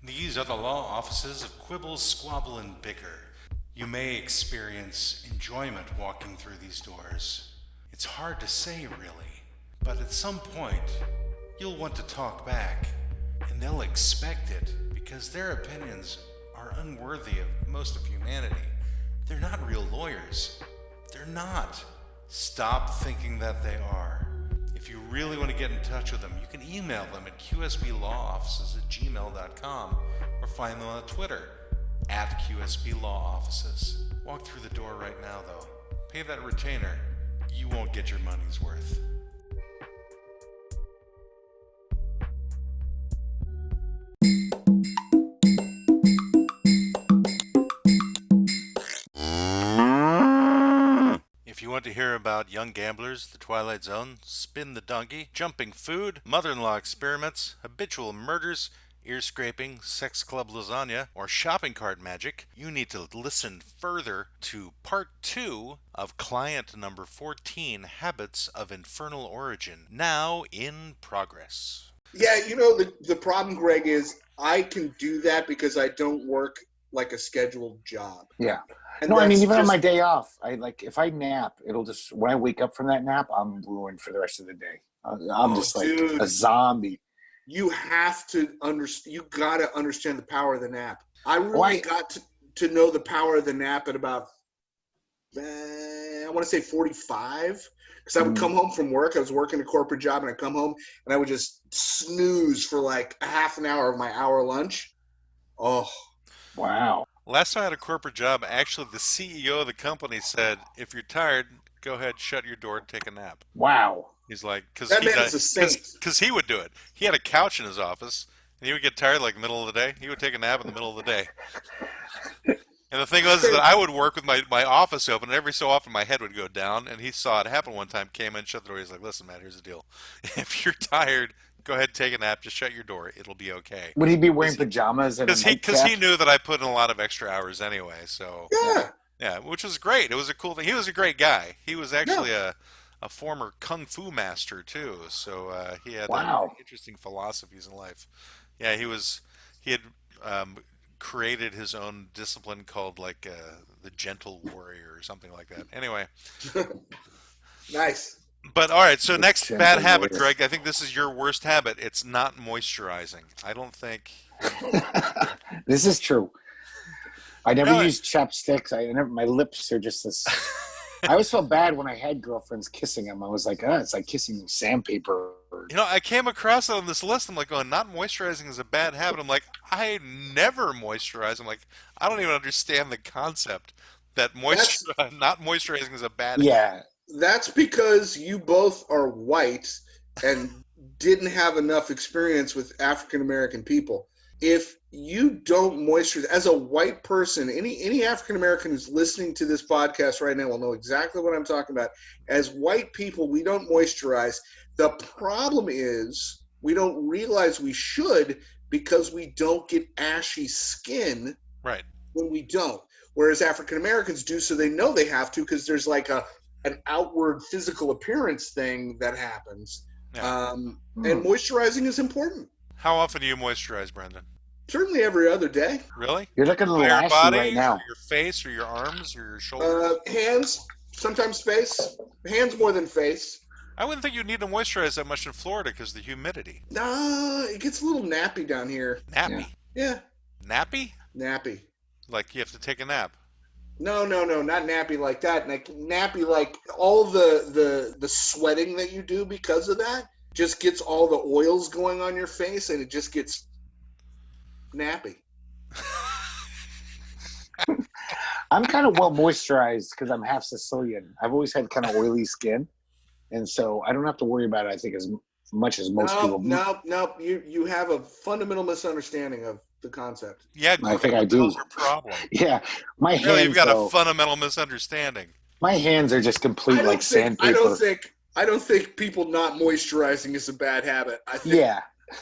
These are the law offices of Quibble, Squabble, and Bicker. You may experience enjoyment walking through these doors. It's hard to say, really, but at some point, you'll want to talk back, and they'll expect it because their opinions are unworthy of most of humanity. They're not real lawyers. They're not. Stop thinking that they are. If you really want to get in touch with them, you can email them at qsblawoffices@gmail.com or find them on Twitter at qsblawoffices. Walk through the door right now, though. Pay that retainer. You won't get your money's worth. If you want to hear about young gamblers, the Twilight Zone, spin the donkey, jumping food, mother-in-law experiments, habitual murders, ear-scraping, sex club lasagna, or shopping cart magic, you need to listen further to part 2 of client number 14, Habits of Infernal Origin, now in progress. Yeah, the problem, Greg, is I can do that because I don't work like a scheduled job. Yeah. And No, I mean, that's even on just- my day off, if I nap, it'll just, when I wake up from that nap, I'm ruined for the rest of the day. I'm just like dude. a zombie. You have to understand. You got to understand the power of the nap. I really got to know the power of the nap at about, I want to say 45, because I would come home from work. I was working a corporate job, and I'd come home, and I would just snooze for like a half an hour of my hour lunch. Oh, Wow. Last time I had a corporate job, actually the CEO of the company said, if you're tired, go ahead, shut your door and take a nap. Wow. He's like, because That man is a saint. he would do it. He had a couch in his office, and he would get tired like the middle of the day. He would take a nap in the middle of the day. And the thing was that I would work with my office open, and every so often my head would go down, and he saw it happen one time, came in, shut the door. He's like, listen, man, here's the deal. If you're tired, go ahead and take a nap. Just shut your door. It'll be okay. Would he be wearing pajamas and a Because he nightcap? knew that I put in a lot of extra hours anyway, so... yeah. Yeah, which was great. It was a cool thing. He was a great guy. He was actually a former kung fu master too, so he had interesting philosophies in life. Yeah, he had created his own discipline called like the Gentle Warrior or something like that. Anyway, Nice. but all right. So next Gentle bad habit, Warrior. Greg. I think this is your worst habit. It's not moisturizing. I don't think. This is true. I never No, use chapsticks. My lips are just this. I always felt bad when I had girlfriends kissing them. I was like, it's like kissing sandpaper. I came across it on this list. I'm like, going, not moisturizing is a bad habit. I'm like, I never moisturize. I'm like, I don't even understand the concept that not moisturizing is a bad habit. Yeah. That's because you both are white and didn't have enough experience with African American people. If you don't moisturize, as a white person, any African American who's listening to this podcast right now will know exactly what I'm talking about. As white people, we don't moisturize. The problem is we don't realize we should because we don't get ashy skin Right. when we don't. Whereas African Americans do, so they know they have to because there's like an outward physical appearance thing that happens. Yeah. And moisturizing is important. How often do you moisturize, Brendan? Certainly every other day. Really? You're looking a little Your ashy body, right now. or your face, or your arms, or your shoulders? Hands, sometimes face. Hands more than face. I wouldn't think you'd need to moisturize that much in Florida because of the humidity. Nah, it gets a little nappy down here. Nappy. Yeah, Nappy? nappy. Like you have to take a nap. No, not nappy like that. Like nappy like all the sweating that you do because of that just gets all the oils going on your face and it just gets nappy. I'm kind of well moisturized because I'm half Sicilian. I've always had kind of oily skin, and so I don't have to worry about it, I think, as much as most people. No. You have a fundamental misunderstanding of the concept. Yeah, I think I do. That's your problem. Yeah, my hands. Really, you've got though, a fundamental misunderstanding. my hands are just complete like sandpaper. I don't think people not moisturizing is a bad habit. I think, Yeah.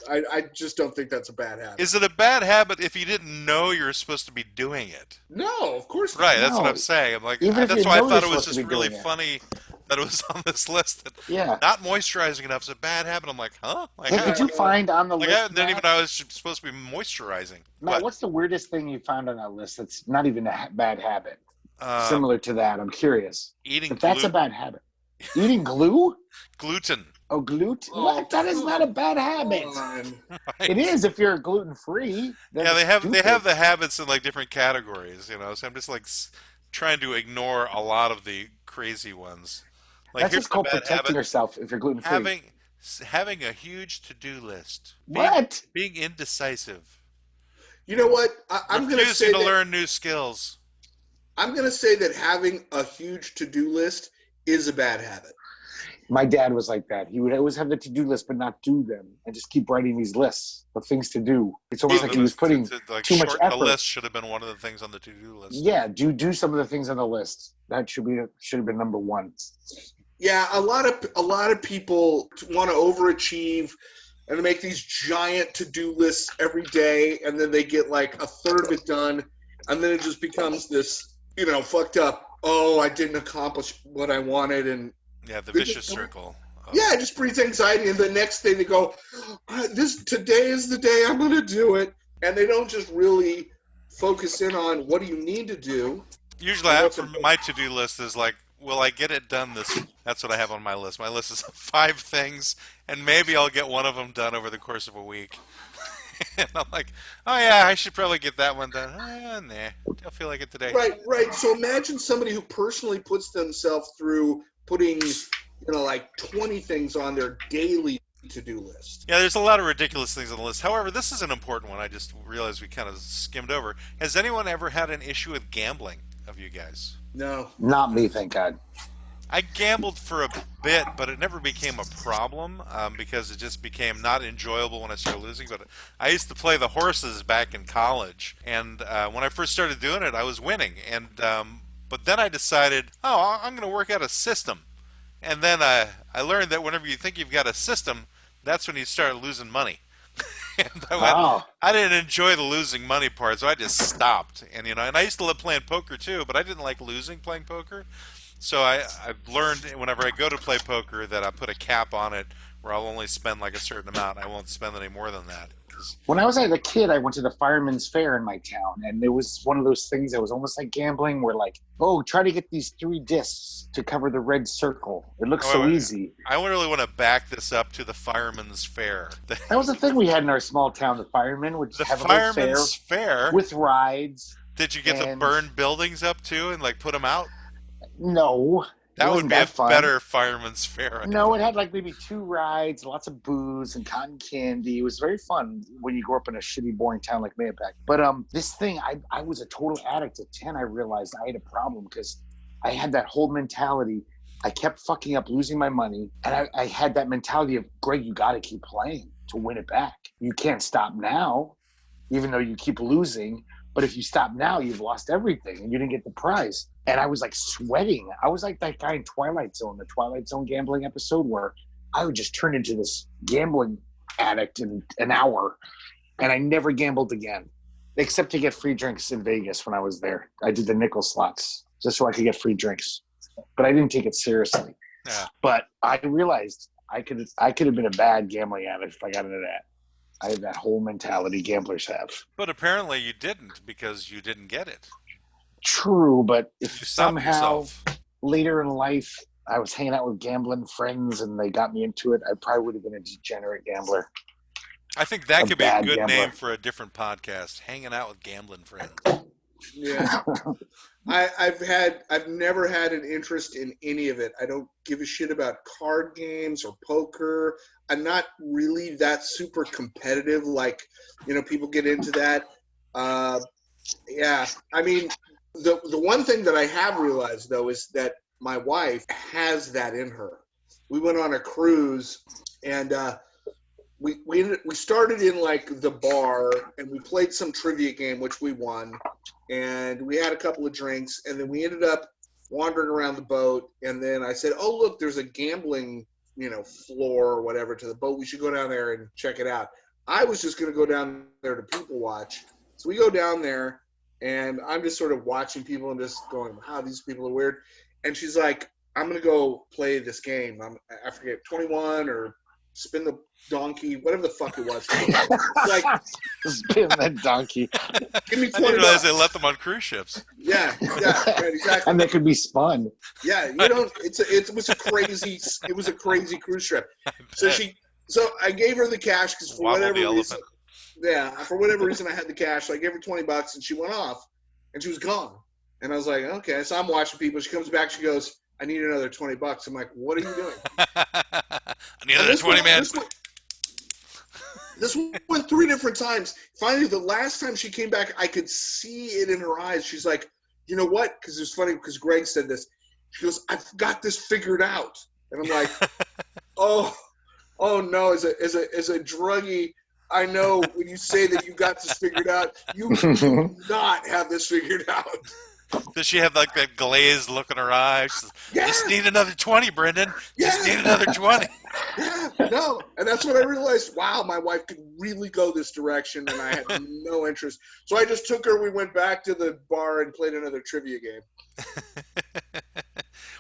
I just don't think that's a bad habit. Is it a bad habit if you didn't know you were supposed to be doing it? No, of course not. Right, that's what No. I'm saying. I'm like, Even if that's you why I know thought you're it was supposed to just be really doing it. funny that it was on this list. That Yeah. not moisturizing enough is a bad habit. I'm like, huh? Like, Hey, did you find on the I list, didn't even Matt? know I was supposed to be moisturizing. Matt, But what's the weirdest thing you found on that list that's not even a bad habit? uh, Similar to that, I'm curious. eating If that's a bad habit. Eating glue? gluten. Oh, gluten? Oh, What? That is not a bad habit. Come on. Right? It is if you're gluten-free. Yeah, they have the habits in like different categories, you know. So I'm just like trying to ignore a lot of the crazy ones. Like That's here's just a called bad protecting habit: yourself if you're gluten-free. having a huge to-do list, What? being indecisive, You know what? I'm going to say refusing to that learn new skills. I'm going to say that having a huge to-do list is a bad habit. My dad was like that. He would always have the to-do list but not do them and just keep writing these lists of things to do. It's almost like he was putting like too much shorten effort. the list should have been one of the things on the to-do list. Yeah, do some of the things on the list. That should have been number one. Yeah, a lot of people want to overachieve and make these giant to-do lists every day, and then they get like a third of it done, and then it just becomes this, fucked up. Oh, I didn't accomplish what I wanted, and yeah, the vicious circle. Yeah, it just breeds anxiety, and the next day they go, today is the day I'm going to do it, and they don't just really focus in on what do you need to do. Usually, my to-do list is like, will I get it done this week? That's what I have on my list. My list is 5 things, and maybe I'll get one of them done over the course of a week. And I'm like, oh yeah, I should probably get that one done. Nah, don't feel like it today. Right. So imagine somebody who personally puts themselves through putting, like 20 things on their daily to-do list. Yeah, there's a lot of ridiculous things on the list. However, this is an important one. I just realized we kind of skimmed over. Has anyone ever had an issue with gambling of you guys? No. Not me, thank God. I gambled for a bit, but it never became a problem because it just became not enjoyable when I started losing. But I used to play the horses back in college, and when I first started doing it, I was winning. And but then I decided, I'm going to work out a system. And then I learned that whenever you think you've got a system, that's when you start losing money. And I didn't enjoy the losing money part, so I just stopped. And and I used to love playing poker too, but I didn't like losing playing poker. So I've learned whenever I go to play poker that I put a cap on it where I'll only spend like a certain amount. I won't spend any more than that. When I was a kid, I went to the Fireman's Fair in my town, and it was one of those things that was almost like gambling where like, try to get these 3 discs to cover the red circle. It looks so easy. I really want to back this up to the Fireman's Fair. That was the thing we had in our small town. The firemen would the have a Fireman's Fair with rides. Did you get to burn buildings up too and like put them out? No. That would be a better Fireman's Fair. No, it had like maybe 2 rides, lots of booze and cotton candy. It was very fun when you grew up in a shitty, boring town like Mayapack. But this thing, I was a total addict at 10. I realized I had a problem because I had that whole mentality. I kept fucking up, losing my money. And I had that mentality of, Greg, you got to keep playing to win it back. You can't stop now, even though you keep losing. But if you stop now, you've lost everything and you didn't get the prize. And I was like sweating. I was like that guy in Twilight Zone, the Twilight Zone gambling episode where I would just turn into this gambling addict in an hour. And I never gambled again, except to get free drinks in Vegas when I was there. I did the nickel slots just so I could get free drinks. But I didn't take it seriously. Yeah. But I realized I could have been a bad gambling addict if I got into that. I have that whole mentality gamblers have. But apparently you didn't because you didn't get it. True, but if you somehow later in life I was hanging out with gambling friends and they got me into it, I probably would have been a degenerate gambler. I think that could be a good name for a different podcast, Hanging Out with Gambling Friends. Yeah. I've never had an interest in any of it. I don't give a shit about card games or poker. I'm not really that super competitive like, people get into that. Yeah. I mean, the one thing that I have realized though is that my wife has that in her. We went on a cruise and we started in like the bar and we played some trivia game which we won, and we had a couple of drinks, and then we ended up wandering around the boat, and then I said, oh look, there's a gambling floor or whatever to the boat. We should go down there and check it out. I was just going to go down there to people watch. So we go down there and I'm just sort of watching people and just going, wow, these people are weird. And she's like, I'm gonna go play this game. I forget 21 or spin the donkey, whatever the fuck it was. Like, spin that donkey. Give me I 20 didn't realize bucks. they let them on cruise ships. Yeah, right, exactly. And they could be spun. Yeah, it was a crazy cruise trip. So I gave her the cash because for whatever reason, I had the cash. So I gave her 20 bucks and she went off and she was gone. And I was like, okay. So I'm watching people. She comes back. She goes, I need another 20 bucks. I'm like, what are you doing? I need another 20, man. This went 3 different times. Finally, the last time she came back, I could see it in her eyes. She's like, you know what? Because it's funny because Greg said this. She goes, I've got this figured out. And I'm like, oh no. As a druggie, I know when you say that you got this figured out, you do not have this figured out. Does she have like that glazed look in her eyes? She says, Yeah. Just need another 20, Brendan. Just Yeah. need another 20. Yeah, no. And that's when I realized, wow, my wife could really go this direction, and I had no interest. So I just took her. We went back to the bar and played another trivia game.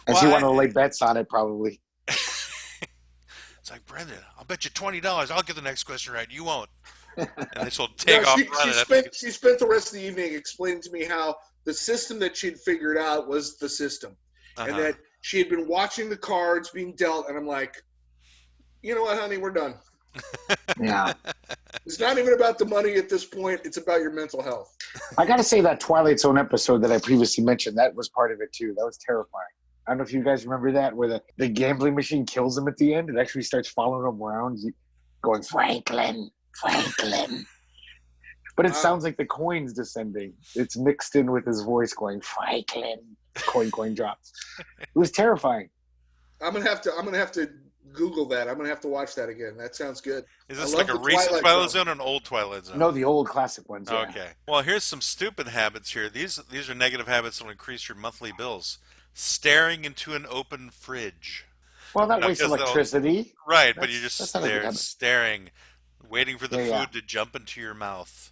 And she wanted to lay bets on it, probably. It's like, Brendan, I'll bet you $20. I'll get the next question right. You won't. And then she'll take off running. She spent the rest of the evening explaining to me how the system that she'd figured out was the system. And that she had been watching the cards being dealt, and I'm like, you know what, honey, we're done. Yeah. It's not even about the money at this point. It's about your mental health. I got to say that Twilight Zone episode that I previously mentioned, that was part of it too. That was terrifying. I don't know if you guys remember that, where the gambling machine kills him at the end. It actually starts following him around, going, Franklin. But it sounds like the coin's descending. It's mixed in with his voice going, Franklin. Coin drops. It was terrifying. I'm gonna have to Google that. I'm gonna have to watch that again. That sounds good. Is this like a recent Twilight Zone or an old Twilight Zone? No, the old classic ones. Yeah. Okay. Well, here's some stupid habits here. These are negative habits that will increase your monthly bills. Staring into an open fridge. Well, that wastes electricity. Right, but you're just there staring, waiting for the food to jump into your mouth.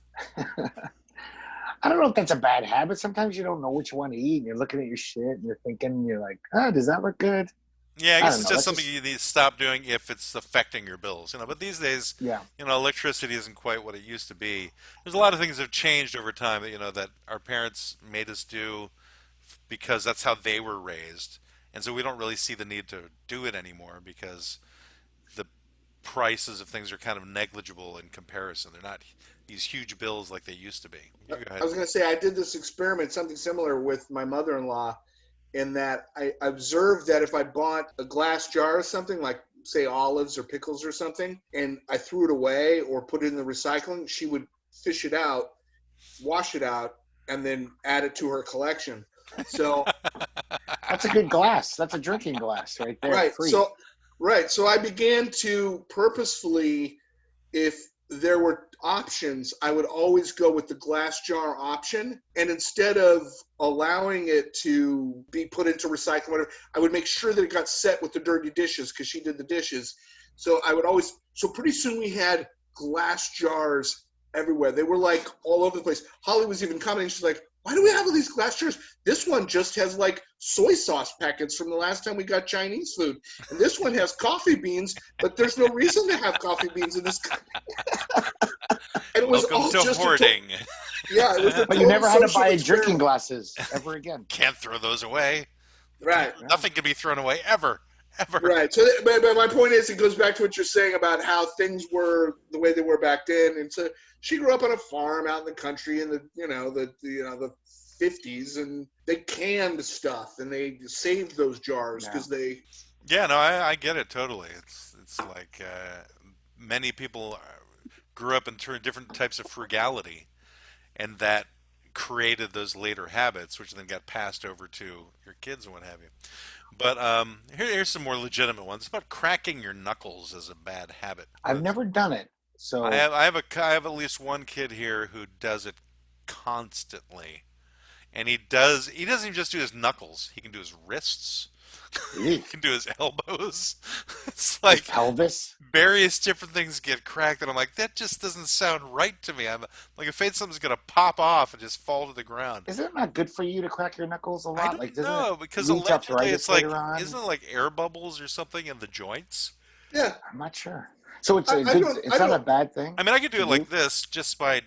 I don't know if that's a bad habit. Sometimes you don't know what you want to eat, and you're looking at your shit, and you're thinking, you're like, does that look good? Yeah, I guess it's just something you need to stop doing if it's affecting your bills, But these days, electricity isn't quite what it used to be. There's a lot of things that have changed over time that our parents made us do because that's how they were raised, and so we don't really see the need to do it anymore because the prices of things are kind of negligible in comparison. They're not these huge bills like they used to be. I was going to say, I did this experiment, something similar with my mother-in-law, in that I observed that if I bought a glass jar or something, like, say, olives or pickles or something, and I threw it away or put it in the recycling, she would fish it out, wash it out, and then add it to her collection. So that's a good glass. That's a drinking glass right there. Right. Free. So I began to purposefully, if there were options, I would always go with the glass jar option. And instead of allowing it to be put into recycling, whatever, I would make sure that it got set with the dirty dishes because she did the dishes. So pretty soon we had glass jars everywhere. They were like all over the place. Holly was even commenting, she's like, why do we have all these glass jars? This one just has like soy sauce packets from the last time we got Chinese food. And this one has coffee beans, but there's no reason to have coffee beans in this. And it was Welcome all to just hoarding. But you never had to buy drinking glasses ever again. Can't throw those away. Right. Nothing can be thrown away ever. Right. So, but my point is, it goes back to what you're saying about how things were the way they were back then. And so she grew up on a farm out in the country in the 50s, and they canned stuff and they saved those jars because they. Yeah, no, I get it totally. It's like many people grew up in different types of frugality, and that created those later habits, which then got passed over to your kids and what have you. But here's some more legitimate ones. It's about cracking your knuckles as a bad habit. I've never done it. So I have at least one kid here who does it constantly. And he doesn't even just do his knuckles. He can do his wrists. You Eek. can do his elbows. It's His like pelvis. various different things get cracked, and I'm like, that just doesn't sound right to me. I'm like afraid something's gonna pop off and just fall to the ground. Isn't it not good for you to crack your knuckles a I lot? Like, don't doesn't it know because lead to allegedly arthritis it's like, later on? isn't it like air bubbles or something in the joints? Yeah. I'm not sure. So it's I a good. don't- It's I not a don't- bad thing. I mean, I could do to it like this just by,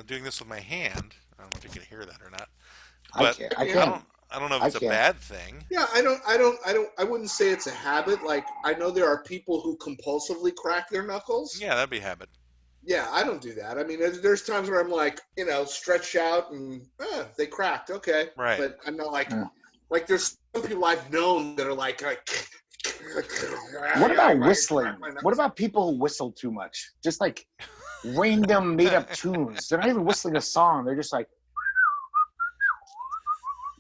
doing this with my hand. I don't know if you can hear that or not, but I can't. I don't know if I it's a can't. bad thing. Yeah, I wouldn't say it's a habit. Like, I know there are people who compulsively crack their knuckles. Yeah, that'd be a habit. Yeah, I don't do that. I mean, there's times where I'm like, stretched out and they cracked. Okay. Right. But I'm not like, Yeah. like there's some people I've known that are like What about whistling? What about people who whistle too much? Just like random made up tunes. They're not even whistling a song. They're just like,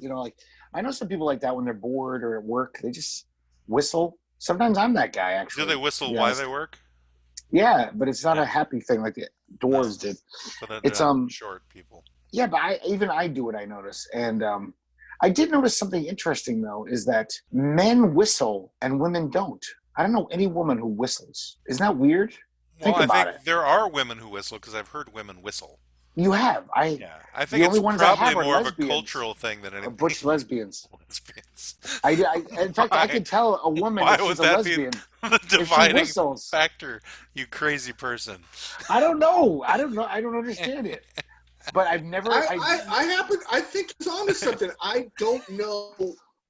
like I know some people like that when they're bored or at work. They just whistle. Sometimes I'm that guy, actually. Do they whistle Yeah. while they work? Yeah, but it's not a happy thing like the dwarves did. So then It's, short people. Yeah, but I do it, I notice. And I did notice something interesting, though, is that men whistle and women don't. I don't know any woman who whistles. Isn't that weird? Think Well, I about think it. there are women who whistle because I've heard women whistle. You have. Yeah, I think only it's ones I probably have are more of a lesbians. cultural thing than anything. Butch lesbians. Lesbians. In fact, I Why? can tell a woman Why if would she's a that be lesbian. the If she dividing whistles. factor? You crazy person. I don't know. I don't understand it. But I've never. I think he's onto something. I don't know.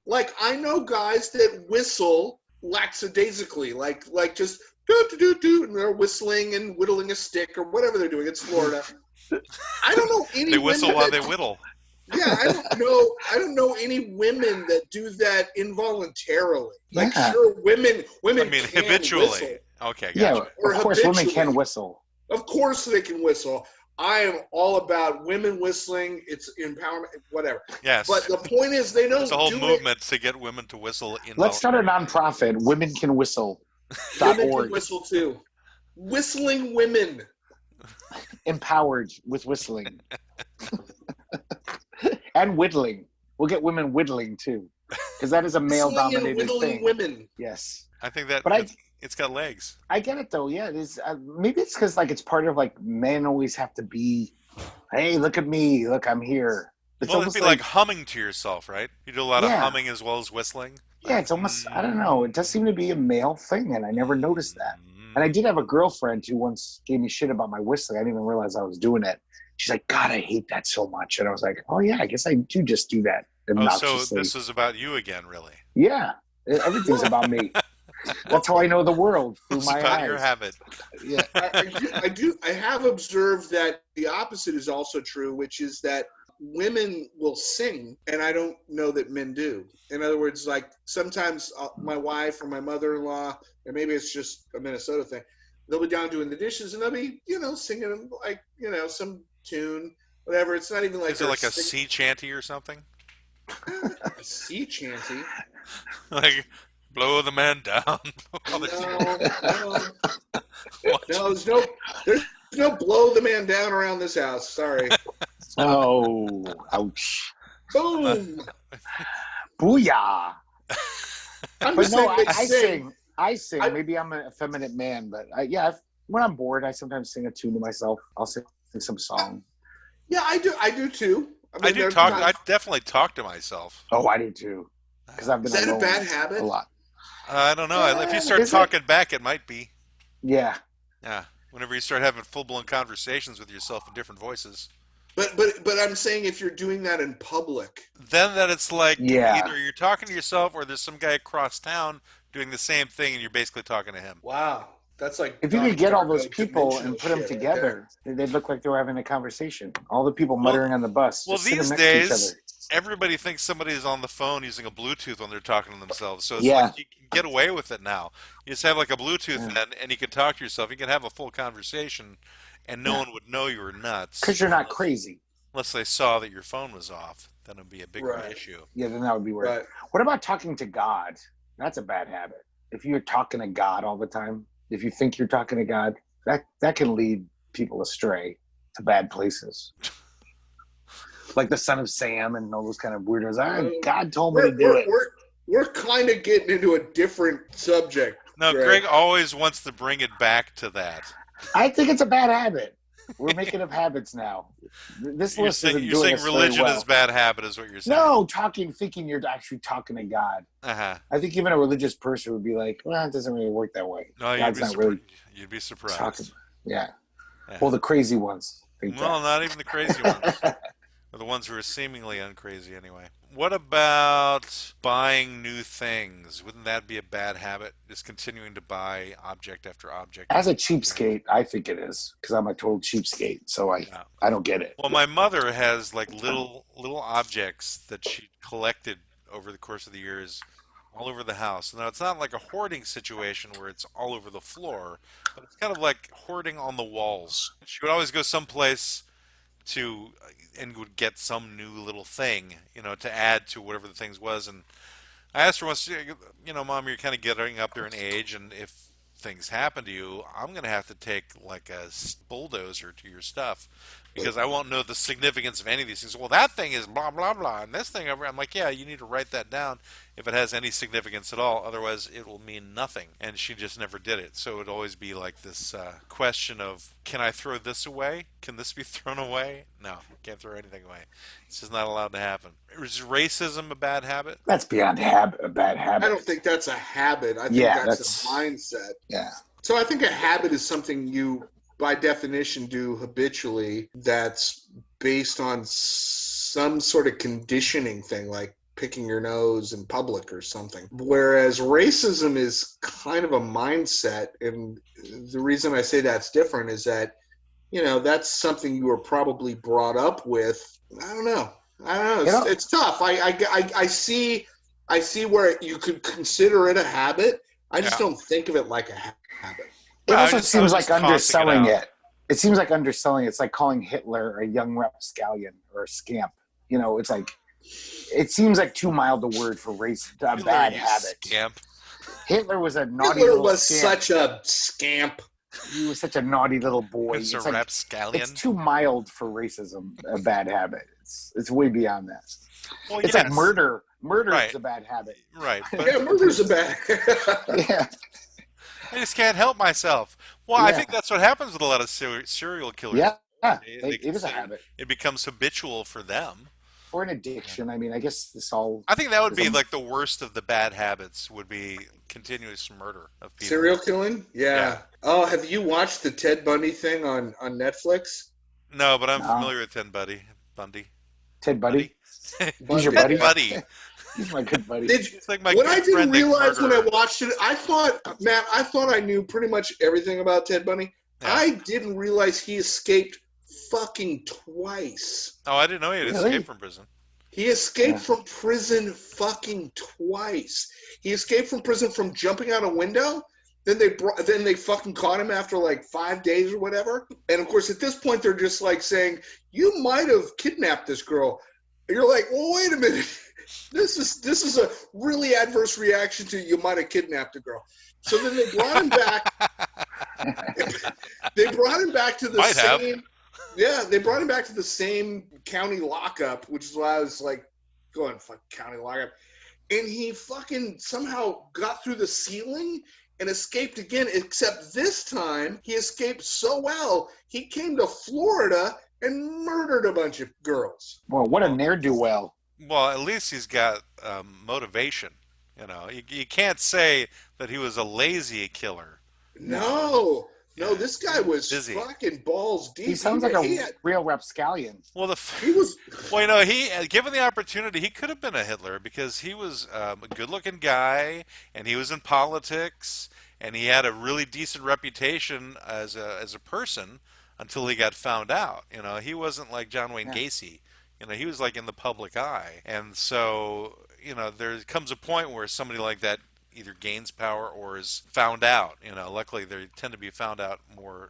Like, I know guys that whistle lackadaisically, like just do, and they're whistling and whittling a stick or whatever they're doing. It's Florida. I don't know any. They whistle women while that- they whittle. Yeah, I don't know any women that do that involuntarily. Like, Yeah. sure, women I mean, can habitually. whistle. Okay, Yeah, gotcha. Or of course, women habitually. can whistle. Of course they can whistle. I am all about women whistling. It's empowerment, whatever. Yes. But the point is, they don't There's a whole do movement to get women to whistle. Let's start a nonprofit. Women can whistle. it. Women .org. can whistle too. Whistling women. Empowered with whistling. And whittling. We'll get women whittling too, because that is a Whistling and male-dominated whittling thing. women. Yes, I think that But it's got legs. I get it though. Yeah, it is. Maybe it's because like it's part of like men always have to be. Hey, look at me! Look, I'm here. It's Well, it'd almost be like humming to yourself, right? You do a lot of Yeah. humming as well as whistling. yeah, it's almost. I don't know. It does seem to be a male thing, and I never noticed that. And I did have a girlfriend who once gave me shit about my whistling. I didn't even realize I was doing it. She's like, God, I hate that so much. And I was like, oh, yeah, I guess I do just do that Oh, obnoxiously. so this is about you again, really? Yeah, everything's about me. That's how I know the world, through It's my about eyes. your habit. Yeah. I have observed that the opposite is also true, which is that women will sing, and I don't know that men do. In other words, like sometimes my wife or my mother-in-law, and maybe it's just a Minnesota thing, they'll be down doing the dishes, and they'll be, singing like, some tune, whatever. It's not even like Is it like a sea chanty or something? a sea chanty. Like, blow the man down. No, there's no blow the man down around this house. Sorry. Oh, ouch. Boom. Booyah. I'm But just no, saying I they sing. I sing. I- Maybe I'm an effeminate man, but when I'm bored, I sometimes sing a tune to myself. I'll sing some song. Yeah, I do too. I do there's talk. not- I definitely talk to myself. Oh, I do too. Because I've been Is that a alone bad habit? a lot. I don't know. If you start Is it? talking back, it might be. Yeah. Yeah. Whenever you start having full-blown conversations with yourself in different voices, But I'm saying if you're doing that in public. then that it's like Yeah. either you're talking to yourself or there's some guy across town doing the same thing and you're basically talking to him. Wow. That's like If you could get all those like people dimensional and put them shit right together, they'd look like they were having a conversation. All the people muttering on the bus. Well, just sit these them next to each days, other. everybody thinks somebody's on the phone using a Bluetooth when they're talking to themselves. So it's Yeah. like you can get away with it now. You just have like a Bluetooth and you can talk to yourself. You can have a full conversation and no one would know you were nuts. Because you're not crazy. Unless they saw that your phone was off. Then it would be a bigger Right. issue. Yeah, then that would be weird. Right. What about talking to God? That's a bad habit. If you're talking to God all the time, if you think you're talking to God, that can lead people astray to bad places. Like the Son of Sam and all those kind of weirdos. God told me to do it. we're kind of getting into a different subject. No, Greg always wants to bring it back to that. I think it's a bad habit. We're making up habits now. This list isn't doing us very well. You're saying religion is bad habit, is what you're saying? No, thinking you're actually talking to God. Uh-huh. I think even a religious person would be like, well, it doesn't really work that way. No, God's not really. You'd be surprised. Yeah. Well, the crazy ones. Well, not even the crazy ones. Or the ones who are seemingly uncrazy anyway. What about buying new things? Wouldn't that be a bad habit? Just continuing to buy object after object. As a cheapskate, I think it is, because I'm a total cheapskate, so I don't get it. Well, my mother has like little objects that she collected over the course of the years all over the house. Now, it's not like a hoarding situation where it's all over the floor, but it's kind of like hoarding on the walls. She would always go someplace and would get some new little thing, to add to whatever the things was. And I asked her once, Mom, you're kind of getting up there in age, and if things happen to you, I'm going to have to take like a bulldozer to your stuff because I won't know the significance of any of these things. Well, that thing is blah, blah, blah, and this thing over, I'm like, yeah, you need to write that down if it has any significance at all. Otherwise, it will mean nothing. And she just never did it. So it would always be like this question of, can I throw this away? Can this be thrown away? No, can't throw anything away. It's just not allowed to happen. Is racism a bad habit? That's beyond a bad habit. I don't think that's a habit. I think that's a mindset. Yeah. So I think a habit is something you, by definition, do habitually that's based on some sort of conditioning thing, like picking your nose in public or something. Whereas racism is kind of a mindset. And the reason I say that's different is that, that's something you were probably brought up with. I don't know. It's tough. I see where you could consider it a habit. I just don't think of it like a habit. It also seems like underselling it. It seems like underselling it. It's like calling Hitler a young rapscallion or a scamp. It's like, it seems like too mild a word for a bad habit. Scamp. Hitler was a naughty Hitler little was scamp. such a scamp. He was such a naughty little boy. It's a like, rapscallion. It's too mild for racism, a bad habit. It's way beyond that. Well, it's like murder. Murder is a bad habit. Right. But yeah, murder's a bad Yeah. I just can't help myself. Well, I think that's what happens with a lot of serial killers. Yeah, it is a habit. It becomes habitual for them. Or an addiction. I mean, I guess this all... I think that would be like the worst of the bad habits would be continuous murder of people. Serial killing? Yeah. Oh, have you watched the Ted Bundy thing on Netflix? No, but I'm familiar with Ted Bundy. Ted Bundy? He's your buddy? Buddy. He's my good buddy. What I didn't realize when I watched it, I thought I knew pretty much everything about Ted Bundy. Yeah. I didn't realize he escaped fucking twice. Oh, I didn't know he had escaped from prison. He escaped from prison fucking twice. He escaped from prison from jumping out a window. Then they fucking caught him after like 5 days or whatever. And of course, at this point, they're just like saying, "You might have kidnapped this girl." And you're like, "Well, wait a minute. This is a really adverse reaction to you might have kidnapped a girl." So then they brought him back. They brought him back to the same. Yeah, they brought him back to the same county lockup, which is why I was like, going fuck county lockup. And he fucking somehow got through the ceiling and escaped again, except this time he escaped so well, he came to Florida and murdered a bunch of girls. Well, what a ne'er-do-well. Well, at least he's got motivation. You can't say that he was a lazy killer. No, this guy was fucking balls deep. He sounds like a real rapscallion. Well, he was. Well, he given the opportunity, he could have been a Hitler because he was a good-looking guy, and he was in politics, and he had a really decent reputation as a person until he got found out. He wasn't like John Wayne Gacy. He was like in the public eye, and so there comes a point where somebody like that either gains power or is found out. Luckily they tend to be found out more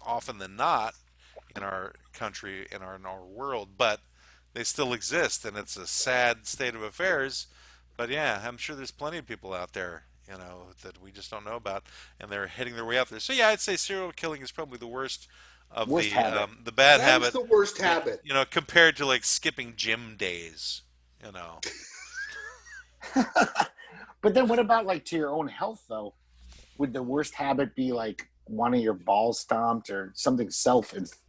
often than not in our country, in our world, but they still exist, and it's a sad state of affairs. But yeah, I'm sure there's plenty of people out there, that we just don't know about, and they're heading their way out there. So yeah, I'd say serial killing is probably the worst of the bad habit. That's the worst habit. Compared to like skipping gym days. But then what about like to your own health though? Would the worst habit be like wanting your balls stomped or something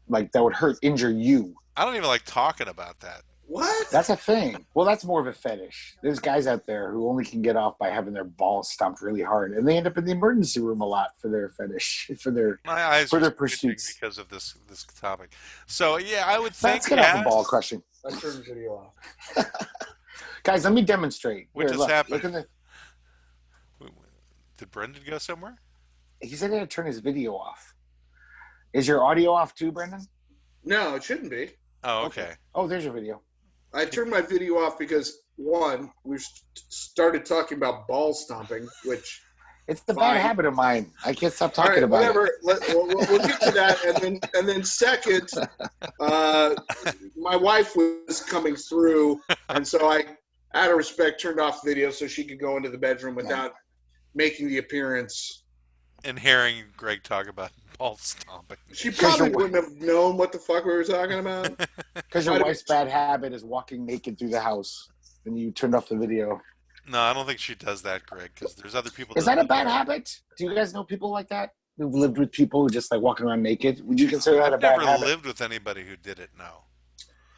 like that would injure you? I don't even like talking about that. What? That's a thing. Well, that's more of a fetish. There's guys out there who only can get off by having their balls stomped really hard, and they end up in the emergency room a lot for their fetish, My eyes for are their twitching pursuits. because of this topic. So yeah, I would think Let's get off the ball crushing. Let's turn the video off. Guys, let me demonstrate. What just look, happened? Look in Did Brendan go somewhere? he said he had to turn his video off. Is your audio off too, Brendan? No, it shouldn't be. Oh, okay. Oh, there's your video. I turned my video off because, one, we started talking about ball stomping, which... It's the Fine. bad habit of mine. I can't stop All talking right, about whatever. it. We'll get to that, and then second, my wife was coming through, and so I, out of respect, turned off the video so she could go into the bedroom without making the appearance. And hearing Greg talk about ball stomping. She probably wouldn't have known what the fuck we were talking about. Because your wife's bad habit is walking naked through the house, and you turned off the video. No, I don't think she does that, Greg, because there's other people. Is that a bad habit? Do you guys know people like that? Who've lived with people who just like walking around naked? Would you consider that a bad I've habit? never lived with anybody who did it, no.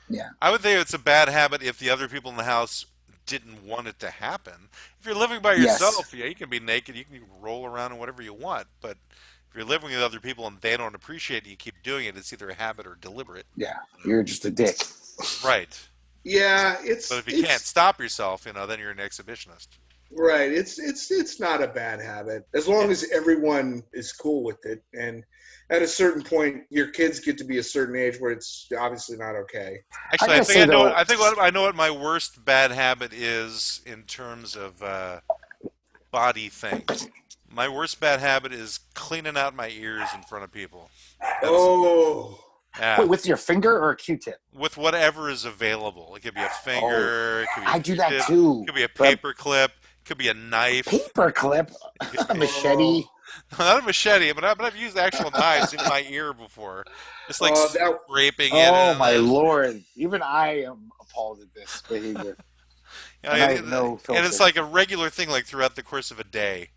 Yeah. I would think it's a bad habit if the other people in the house didn't want it to happen. If you're living by yourself, yeah, you can be naked, you can roll around and whatever you want, but if you're living with other people and they don't appreciate it, you keep doing it, it's either a habit or deliberate. Yeah, you're just a dick. Right. Yeah, But if you can't stop yourself, then you're an exhibitionist. Right. It's not a bad habit as long as everyone is cool with it. And at a certain point, your kids get to be a certain age where it's obviously not okay. Actually, I know what my worst bad habit is in terms of body things. My worst bad habit is cleaning out my ears in front of people. Yeah. Wait, with your finger or a Q-tip? With whatever is available. It could be a finger. It could be I do that too. It could be a paper clip. It could be a knife. Paper clip? A machete? Not a machete, but I've used actual knives in my ear before. Just like scraping it. Oh, my Lord. Even I am appalled at this behavior. And it's like a regular thing like throughout the course of a day.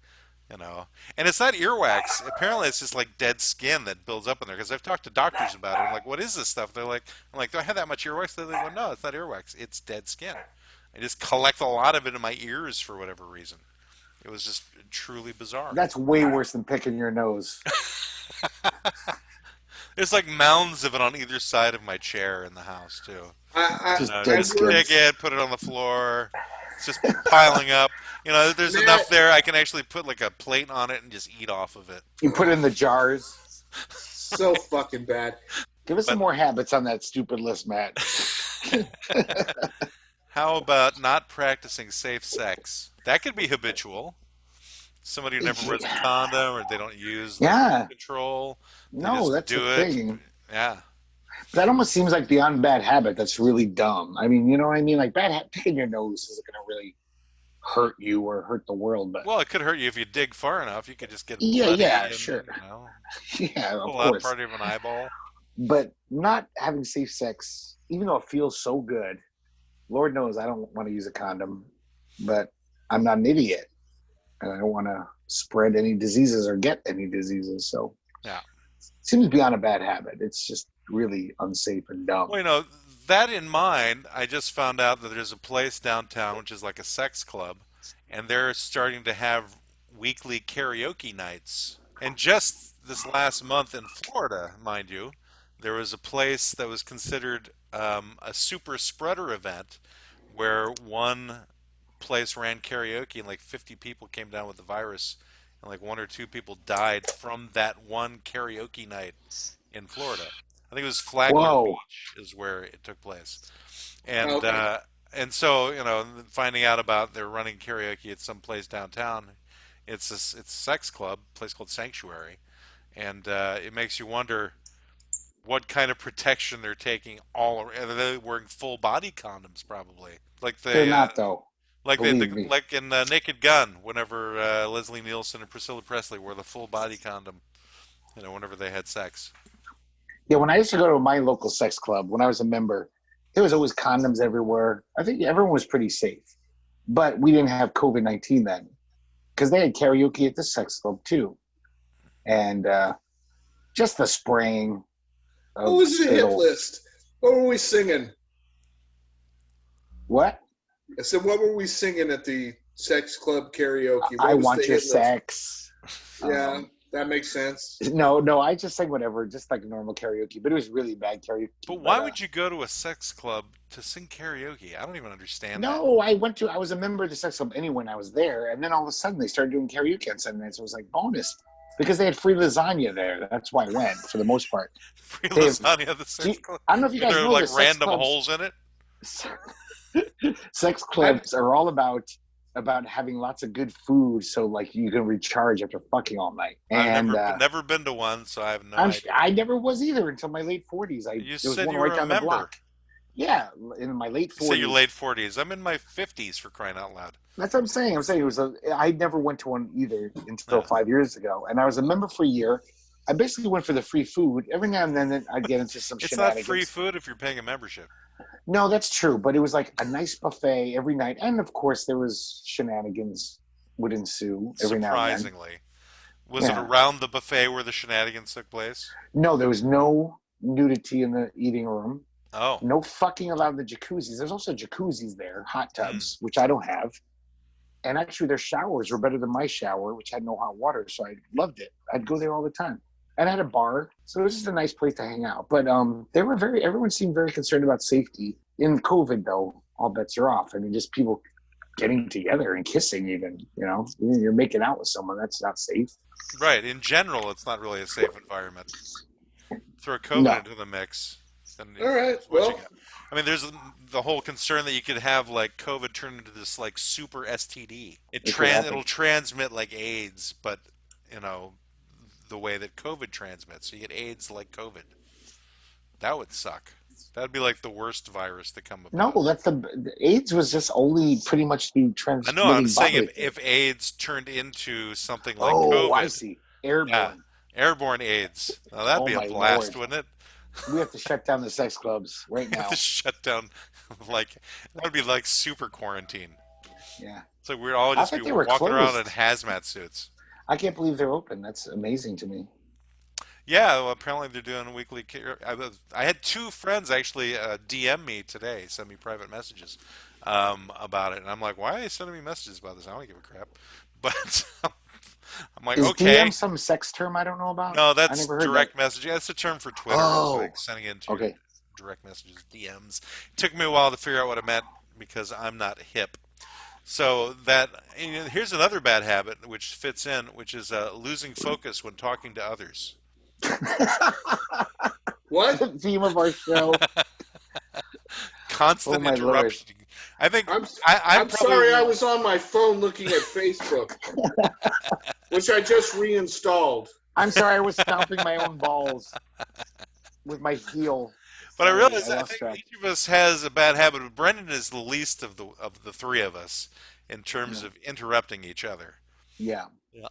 And it's not earwax. Apparently, it's just like dead skin that builds up in there. Because I've talked to doctors about it. I'm like, what is this stuff? I'm like, do I have that much earwax? They're like, well, no, it's not earwax. It's dead skin. I just collect a lot of it in my ears for whatever reason. It was just truly bizarre. That's way worse than picking your nose. There's like mounds of it on either side of my chair in the house too. Just pick it, put it on the floor. It's just piling up. There's enough there. I can actually put like a plate on it and just eat off of it. You put it in the jars. So fucking bad. Give us some more habits on that stupid list, Matt. How about not practicing safe sex? That could be habitual. Somebody who never wears a condom or they don't use control. No, that's the thing. Yeah. That almost seems like beyond bad habit. That's really dumb. I mean, you know what I mean? Like picking your nose isn't going to really hurt you or hurt the world. But well, it could hurt you if you dig far enough. You could just get sure. Yeah, of pull out course. part of an eyeball. But not having safe sex, even though it feels so good, Lord knows I don't want to use a condom, but I'm not an idiot. And I don't want to spread any diseases or get any diseases. So yeah, it seems beyond a bad habit. It's just really unsafe and dumb. Well, that in mind, I just found out that there's a place downtown which is like a sex club, and they're starting to have weekly karaoke nights. And just this last month in Florida, mind you, there was a place that was considered a super spreader event where one place ran karaoke and like 50 people came down with the virus and like 1 or 2 people died from that one karaoke night in Florida. I think it was Flagler Beach is where it took place. And and so, finding out about they're running karaoke at some place downtown, it's a sex club, a place called Sanctuary. And it makes you wonder what kind of protection they're taking all around. Are they wearing full body condoms probably? They're not though. Like in Naked Gun, whenever Leslie Nielsen and Priscilla Presley wore the full body condom, whenever they had sex. Yeah, when I used to go to my local sex club, when I was a member, there was always condoms everywhere. I think everyone was pretty safe. But we didn't have COVID-19 then, because they had karaoke at the sex club too, and just the spraying. What was the hit list? What were we singing? What? I said, what were we singing at the sex club karaoke? What I was want the your hit list? sex. Yeah, that makes sense. No, I just sang whatever, just like normal karaoke, but it was really bad karaoke. But why would you go to a sex club to sing karaoke? I don't even understand that. No, I was a member of the sex club anyway when I was there, and then all of a sudden they started doing karaoke on Sunday nights. It was like bonus because they had free lasagna there. That's why I went for the most part. Free lasagna at the sex club? I don't know if you guys There are know like this, random holes in it? Sex clubs are all about having lots of good food, so like you can recharge after fucking all night. And I've never been to one, so I have no idea. I never was either until my late 40s. You said you were a member. Yeah, in my late 40s. You say your late 40s. I'm in my 50s, for crying out loud. That's what I'm saying. I never went to one either until 5 years ago, and I was a member for a year. I basically went for the free food. Every now and then I'd get into some shenanigans. It's not free food if you're paying a membership. No, that's true, but it was like a nice buffet every night, and of course there was shenanigans would ensue every now and then. Surprisingly. Was it around the buffet where the shenanigans took place? No, there was no nudity in the eating room. Oh. No fucking allowed in the jacuzzis. There's also jacuzzis there, hot tubs, which I don't have. And actually their showers were better than my shower, which had no hot water, so I loved it. I'd go there all the time. And I had a bar, so it was just a nice place to hang out. But everyone seemed very concerned about safety. In COVID, though, all bets are off. I mean, just people getting together and kissing even, you're making out with someone, that's not safe. Right. In general, it's not really a safe environment. Throw COVID into the mix. All right, well. I mean, there's the whole concern that you could have, like, COVID turn into this, like, super STD. It'll transmit like AIDS, but, the way that COVID transmits. So you get AIDS like COVID. That would suck. That would be like the worst virus to come about. No, the AIDS was just only pretty much the transmitting. I know. I'm saying if AIDS turned into something like COVID. Oh, I see. Airborne. Yeah, airborne AIDS. Now that'd be a blast, wouldn't it? We have to shut down the sex clubs right now. We have to shut down, that would be like super quarantine. Yeah. It's like we'd all just be walking around in hazmat suits. I can't believe they're open. That's amazing to me. Yeah, well, apparently they're doing weekly. I had two friends actually DM me today, send me private messages about it, and I'm like, why are they sending me messages about this? I don't give a crap. But I'm like, okay. DM some sex term I don't know about? No, that's direct messaging. That's a term for Twitter. Oh, it's like sending it into direct messages, DMs. It took me a while to figure out what it meant because I'm not hip. So here's another bad habit which fits in, which is losing focus when talking to others. What? The theme of our show. Constant interruption. I think I'm sorry I was on my phone looking at Facebook, which I just reinstalled. I'm sorry I was stomping my own balls with my heel. But I realize I think each of us has a bad habit. But Brendan is the least of the three of us in terms of interrupting each other. Yeah.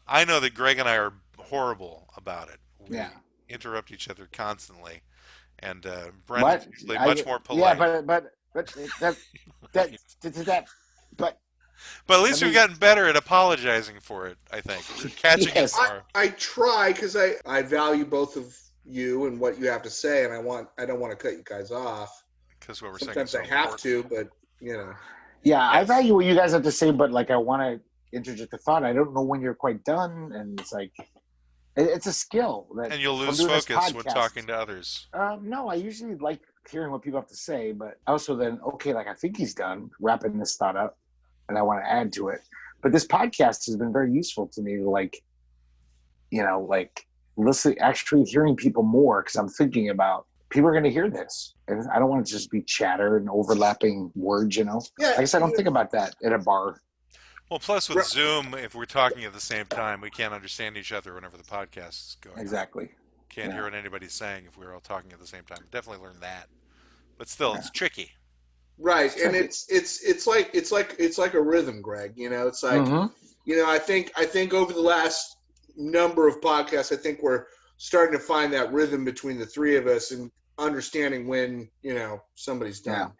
I know that Greg and I are horrible about it. We interrupt each other constantly, and Brendan's usually much more polite. Yeah, but at least we've gotten better at apologizing for it. I think catching it more. I try because I value both of you and what you have to say, and I don't want to cut you guys off. Because what we're sometimes saying is I have to, but Yeah, yes. I value what you guys have to say, but like I want to interject a thought. I don't know when you're quite done, and it's like it's a skill. And you'll lose focus when talking to others. No, I usually like hearing what people have to say, but also then I think he's done wrapping this thought up, and I want to add to it. But this podcast has been very useful to me, listen, actually hearing people more, because I'm thinking about people are going to hear this, and I don't want it to just be chatter and overlapping words. Yeah, I guess I don't think about that at a bar. Well, plus with Zoom, if we're talking at the same time, we can't understand each other whenever the podcast is going. Exactly. Can't hear what anybody's saying if we're all talking at the same time. Definitely learn that, but still, it's tricky. Right, and it's like a rhythm, Greg. It's like I think over the last number of podcasts, I think we're starting to find that rhythm between the three of us and understanding when somebody's done.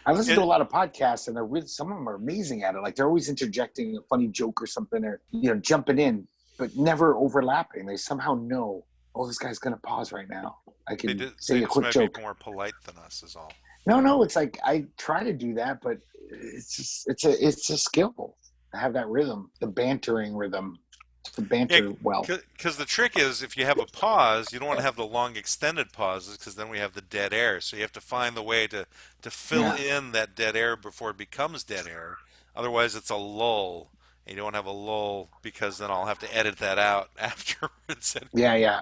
I listen to a lot of podcasts, and they're really, some of them are amazing at it. Like they're always interjecting a funny joke or something, or jumping in, but never overlapping. They somehow know, oh, this guy's gonna pause right now. I can say a quick might joke. Be more polite than us, is all. No, it's like I try to do that, but it's a skill to have that rhythm, the bantering rhythm. To banter well. Because the trick is, if you have a pause, you don't want to have the long extended pauses, because then we have the dead air. So you have to find the way to fill in that dead air before it becomes dead air. Otherwise, it's a lull. And you don't want to have a lull, because then I'll have to edit that out afterwards. Yeah.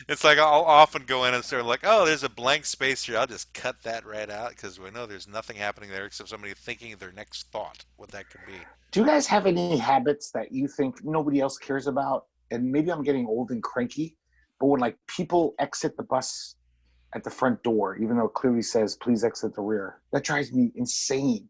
It's like I'll often go in and start like, oh, there's a blank space here. I'll just cut that right out, because we know there's nothing happening there except somebody thinking their next thought, what that could be. Do you guys have any habits that you think nobody else cares about? And maybe I'm getting old and cranky, but when like people exit the bus at the front door, even though it clearly says, please exit the rear, that drives me insane.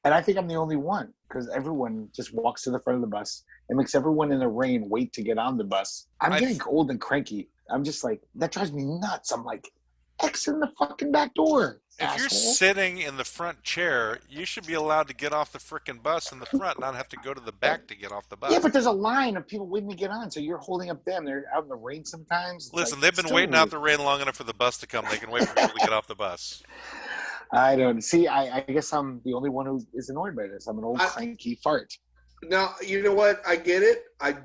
And I think I'm the only one, because everyone just walks to the front of the bus and makes everyone in the rain wait to get on the bus. I'm getting old and cranky. I'm just like, that drives me nuts. I'm like, exit the fucking back door. If you're sitting in the front chair, you should be allowed to get off the frickin' bus in the front, not have to go to the back to get off the bus. Yeah, but there's a line of people waiting to get on, so you're holding up them. They're out in the rain sometimes. Listen, they've been waiting out the rain long enough for the bus to come. They can wait for people to get off the bus. I don't see. I guess I'm the only one who is annoyed by this. I'm an old cranky fart. Now, you know what? I get it. I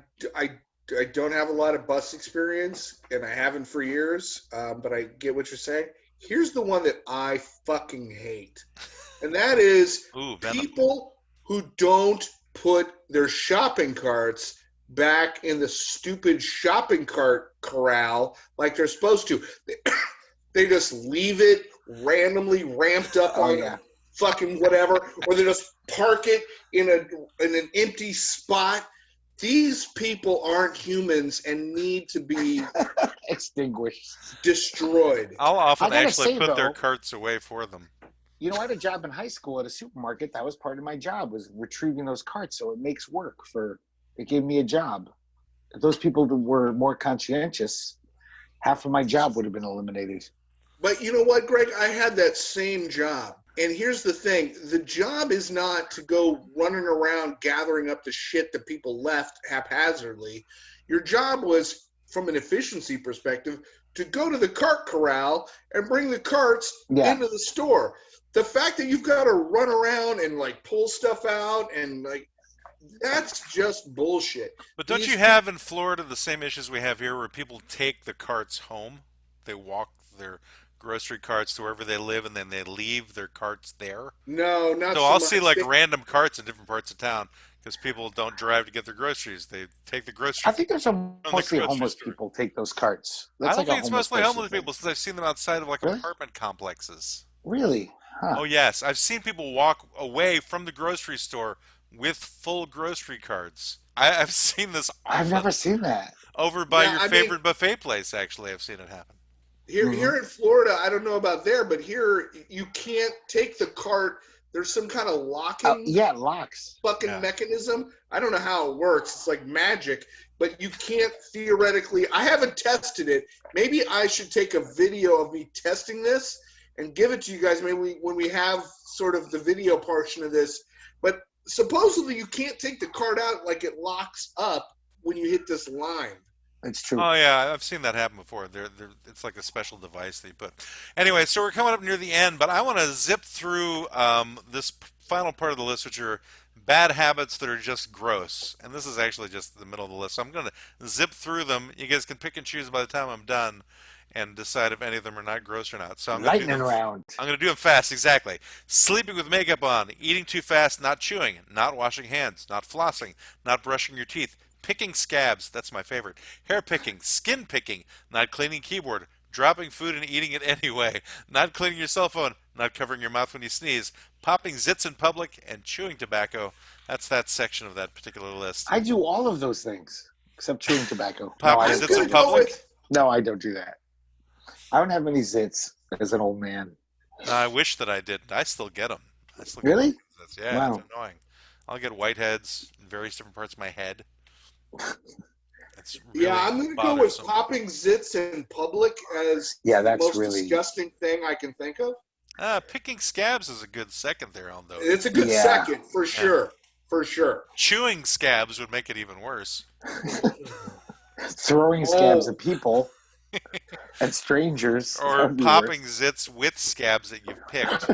don't have a lot of bus experience, and I haven't for years, but I get what you're saying. Here's the one that I fucking hate, and that is people who don't put their shopping carts back in the stupid shopping cart corral like they're supposed to. They just leave it randomly ramped up on fucking whatever, or they just park it in an empty spot. These people aren't humans and need to be extinguished, destroyed. I'll often actually put their carts away for them. You know, I had a job in high school at a supermarket. That was part of my job, was retrieving those carts. So it makes work it gave me a job. If those people were more conscientious, half of my job would have been eliminated. But you know what, Greg? I had that same job. And here's the thing. The job is not to go running around gathering up the shit that people left haphazardly. Your job was, from an efficiency perspective, to go to the cart corral and bring the carts into the store. The fact that you've got to run around and, like, pull stuff out and, like, that's just bullshit. But don't you have in Florida the same issues we have here, where people take the carts home? They walk their grocery carts to wherever they live, and then they leave their carts there? No, not so I'll much. see like random carts in different parts of town, because people don't drive to get their groceries. They take the groceries. I think there's mostly homeless people take those carts. I don't think it's mostly homeless people, since I've seen them outside of like apartment complexes. Really? Huh. Oh yes, I've seen people walk away from the grocery store with full grocery carts. I've seen this often. I've never seen that. Over by your favorite buffet place, actually, I've seen it happen. Here in Florida, I don't know about there, but here you can't take the cart. There's some kind of locking locks. Fucking mechanism. I don't know how it works. It's like magic, but you can't theoretically. I haven't tested it. Maybe I should take a video of me testing this and give it to you guys maybe when we have sort of the video portion of this. But supposedly you can't take the cart out, like it locks up when you hit this line. It's true. Oh yeah, I've seen that happen before. It's like a special device they put. Anyway, so we're coming up near the end, but I want to zip through this final part of the list, which are bad habits that are just gross. And this is actually just the middle of the list. So I'm going to zip through them. You guys can pick and choose by the time I'm done and decide if any of them are not gross or not. So I'm going to do them fast, exactly. Sleeping with makeup on, eating too fast, not chewing, not washing hands, not flossing, not brushing your teeth, picking scabs, that's my favorite, hair picking, skin picking, not cleaning keyboard, dropping food and eating it anyway, not cleaning your cell phone, not covering your mouth when you sneeze, popping zits in public, and chewing tobacco. That's that section of that particular list. I do all of those things, except chewing tobacco. Popping zits in public? No, I don't do that. I don't have many zits as an old man. I wish that I didn't. I still get them. Really? Yeah, wow. It's annoying. I'll get whiteheads in various different parts of my head. Really I'm going to go with popping zits in public as that's the most really disgusting thing I can think of. Picking scabs is a good second there on though. It's a good Yeah. second for sure. For sure. Chewing scabs would make it even worse. Throwing scabs at people and strangers. Or That'd be popping worse. zits with scabs that you've picked.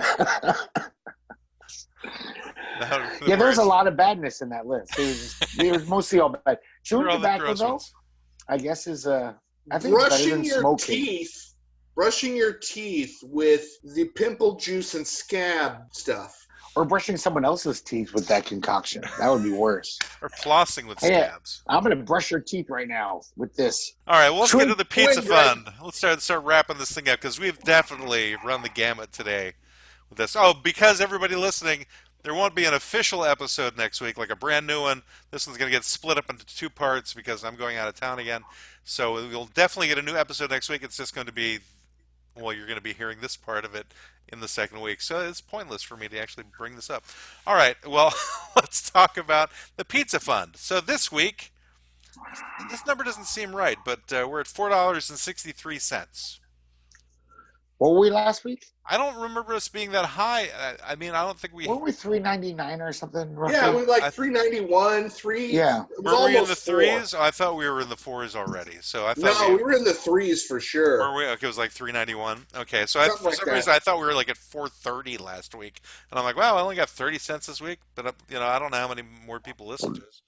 Yeah, there's a lot of badness in that list. It was mostly all bad. Chewing They're all the tobacco, gross though, ones. I guess is I think it's better than smoking. Brushing your teeth with the pimple juice and scab stuff. Or brushing someone else's teeth with that concoction. That would be worse. Or flossing with Hey, scabs. I'm going to brush your teeth right now with this. All right, well, let's get to the Chewing pizza bread. fund. Let's start wrapping this thing up because we've definitely run the gamut today with this. Oh, because everybody listening, there won't be an official episode next week, like a brand new one. This one's going to get split up into 2 parts because I'm going out of town again. So you'll definitely get a new episode next week. It's just going to be, well, you're going to be hearing this part of it in the second week. So it's pointless for me to actually bring this up. All right, well, let's talk about the pizza fund. So this week, this number doesn't seem right, but we're at $4.63. What were we last week? I don't remember us being that high. I mean, I don't think we... Weren't we $3.99 or something? Roughly? Yeah, we were like $3.91, $3. Yeah. It was Were we in the almost $4. 3s? Oh, I thought we were in the 4s already. So I thought No, we were in the 3s for sure. Were we? Okay, it was like $3.91. Okay, so Something for like some that. reason I thought we were like at $4.30 last week, and I'm like, wow, I only got 30 cents this week. But I don't know how many more people listen to us.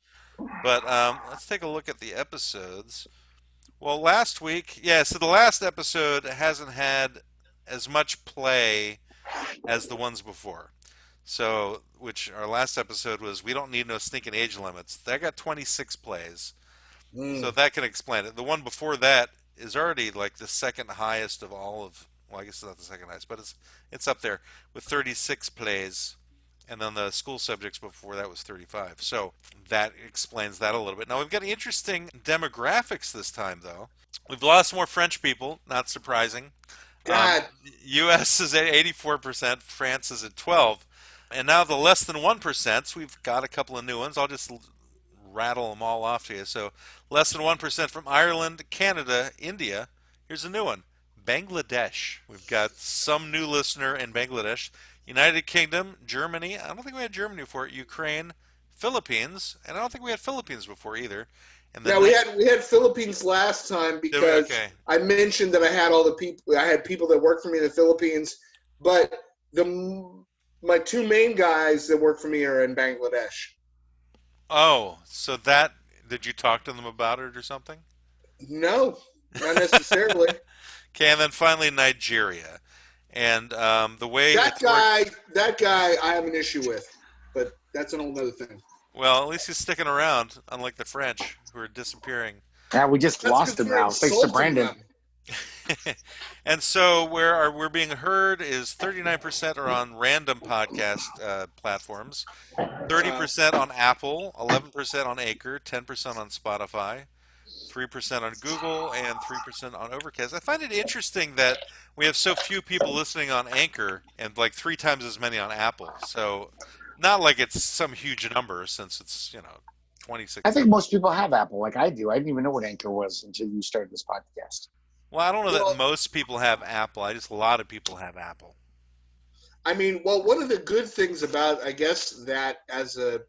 But let's take a look at the episodes. Well, last week, so the last episode hasn't had as much play as the ones before. So, which our last episode was, we don't need no stinking age limits. That got 26 plays. So that can explain it. The one before that is already like the second highest of all of, well, I guess it's not the second highest, but it's up there with 36 plays. And then the school subjects before that was 35. So that explains that a little bit. Now we've got interesting demographics this time, though. We've lost more French people, not surprising. God. U.S. is at 84%, France is at 12%. And now the less than 1%, we've got a couple of new ones. I'll just rattle them all off to you. So less than 1% from Ireland, Canada, India. Here's a new one, Bangladesh. We've got some new listener in Bangladesh. United Kingdom, Germany. I don't think we had Germany before. Ukraine, Philippines, and I don't think we had Philippines before either. And then we had Philippines last time because Okay. I mentioned that I had all the people. I had people that work for me in the Philippines, but my 2 main guys that work for me are in Bangladesh. Oh, so did you talk to them about it or something? No, not necessarily. Okay, and then finally Nigeria. And the way that guy, I have an issue with, but that's an whole other thing. Well, at least he's sticking around, unlike the French, who are disappearing. Yeah, we just lost him now, thanks to Brandon. And so where we're being heard is 39% are on random podcast platforms, 30% on Apple, 11% on Anchor, 10% on Spotify, 3% on Google, and 3% on Overcast. I find it interesting that we have so few people listening on Anchor and like 3 times as many on Apple. So not like it's some huge number since it's, 26. I think most people have Apple, like I do. I didn't even know what Anchor was until you started this podcast. Well, I don't know that most people have Apple. A lot of people have Apple. I mean, well, one of the good things about, I guess, that as a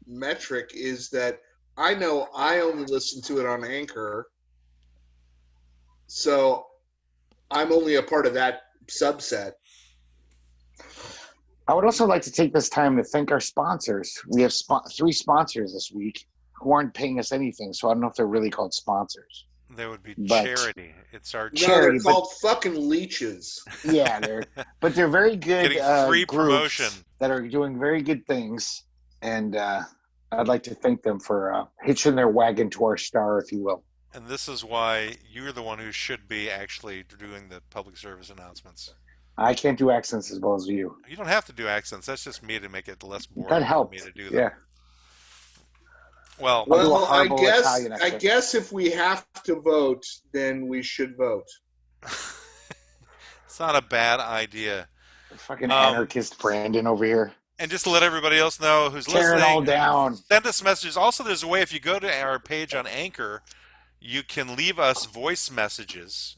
metric is that I know I only listen to it on Anchor, so I'm only a part of that subset. I would also like to take this time to thank our sponsors. We have 3 sponsors this week who aren't paying us anything, so I don't know if they're really called sponsors. They would be But- charity. It's our No, Charity, they're called fucking leeches. Yeah, but they're very good Getting free groups promotion. that are doing very good things, and I'd like to thank them for hitching their wagon to our star, if you will. And this is why you're the one who should be actually doing the public service announcements. I can't do accents as well as you. You don't have to do accents. That's just me to make it less boring That for helps. me to do them. Yeah. Well, do a Well, I horrible Italian guess accent. if we have to vote, then we should vote. it's not a bad idea. Fucking anarchist Brandon over here. And just to let everybody else know who's Tear it listening, all down. send us messages. Also, there's a way if you go to our page on Anchor, you can leave us voice messages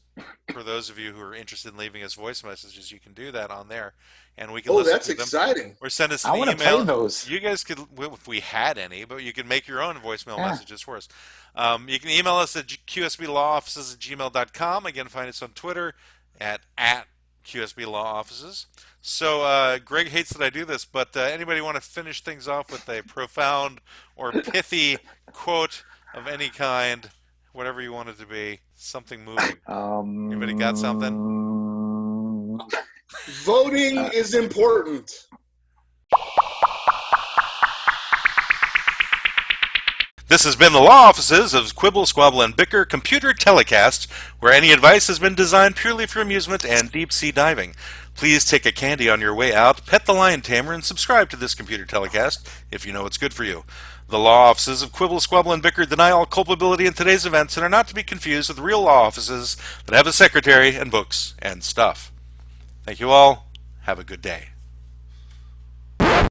for those of you who are interested in leaving us voice messages, you can do that on there, and we can Oh, listen that's to them. exciting. Or send us I an want to email. play those. You guys could, if we had any, but you can make your own voicemail Yeah. messages for us. You can email us at qsblawoffices@gmail.com. Again, find us on Twitter at QSBLawOffices. So Greg hates that I do this, but anybody want to finish things off with a profound or pithy quote of any kind, whatever you want it to be, something moving? Anybody got something? Voting is important. This has been the Law Offices of Quibble, Squabble, and Bicker Computer Telecast, where any advice has been designed purely for amusement and deep-sea diving. Please take a candy on your way out, pet the lion tamer, and subscribe to this computer telecast if you know it's good for you. The Law Offices of Quibble, Squabble, and Bicker deny all culpability in today's events and are not to be confused with real law offices that have a secretary and books and stuff. Thank you all. Have a good day.